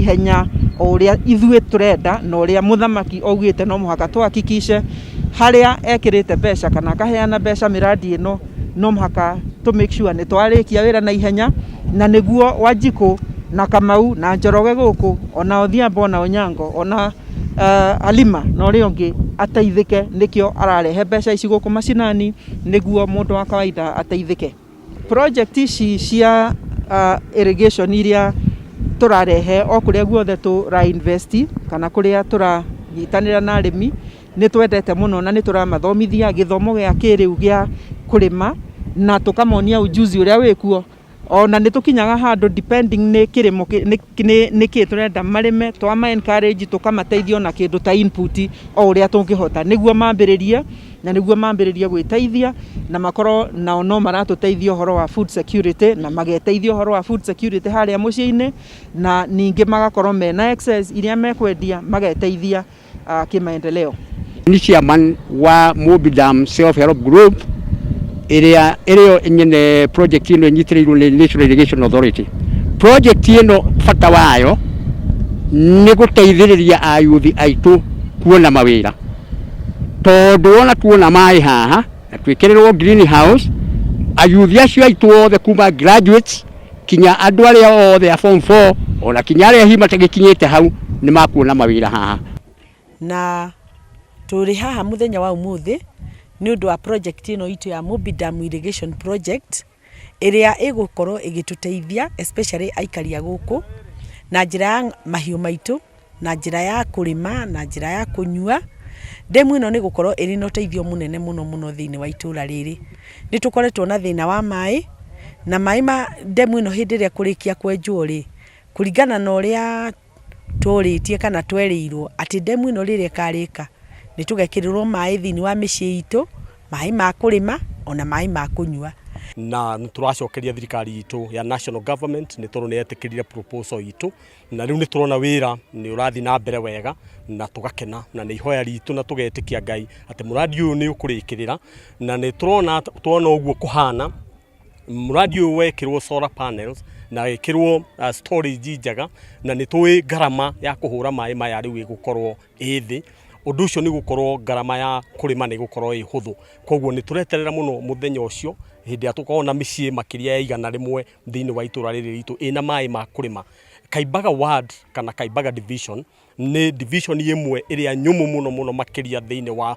ihenya uria ithuĩ turenda na uria muthamaki augite no muhaka tuhakikishe haria ekirite mbeca kana akaheana mbeca miradi ino no muhaka to make sure ni twarikia wira na ihenya na niguo Wanjiku na Kamau na Njoroge guku ona Odhiambo na Onyango ona Alima na uria ungi ateithike nikio ararehe mbeca ici guku macinani niguo mundu wa kawaida ateithike. Project ici cia irrigation iria turarehe o kuria guothe tura invest kana kuria turanyitanira na arimi ni twendete muno na ni turamathomithia githomo gia kiriu gia kurima na tukamonia ujuzi uria wikuo ona ni tukinyaga handu depending ni kirimo ni turenda marime twama encourage tukamateithio na kindu ta input o uria tungihota niguo mambiririe na niguo mambiririe gwiteithia na makoro nao no maratuteithio horo wa food security na mageteithio horo wa food security haria muciini na ningi magakorwo mena excess iria mekwendia mageteithia kimaendeleo. Ni chairman wa Mobidam Self Help Group area nyene project ino nyitirirwo ni National Irrigation Authority. Project ino fata wayo ni guteithiriria ayuthi aitu kuona mawira tondu ona tuona mai haha na twikirirwo greenhouse ayuthi acio aitu othe kuma graduates kinya andu aria othe a form 4 ona kinya aria hi matagikinyite hau ni makuona mawira haha na turi haha muthenya wa umuthi ni undu wa project ino itu ya Mobidam Irrigation Project iria igukorwo igituteithia especially aikaria guku na njira ya mahiu maitu na njira ya kurima na njira ya kunyua. Ndemu ino ni gukorwo iri na uteithio munene muno thiini wa itura riri. Ni tukoretwo na thina wa mai na mai ma ndemu ino hindi ria kurikia kwenjwo ri kuringana na uria turitie kana twerirwo ati ndemu ino riri karika ni tugekirirwo mai thiini wa micii itu mai ma kurima ona mai ma kunyua na turacokeria thirikari itu ya national government ni toro neetikirire proposal itu na riu ni turona wira ni urathi na mbere wega na tugakena na ni ihoya ritu na tugetikia Ngai ati muradi uyu ni ukurikirira na ni turona uguo kuhana muradi uyu wekirwo solar panels na wekirwo storage njega na ni tui garama ya kuhura mai maya riu igukorwo ithi undu ucio ni gukorwo garama ya kurima ni gukorwo ihuthu koguo ni tureterera muno muthenya ucio hindi atukona micii makiria ya 100 thiini wa itura riri ritu ina mai ma kurima. Kaimbaga ward kana Kaimbaga division ni division imwe iria nyumu muno makiria thiini wa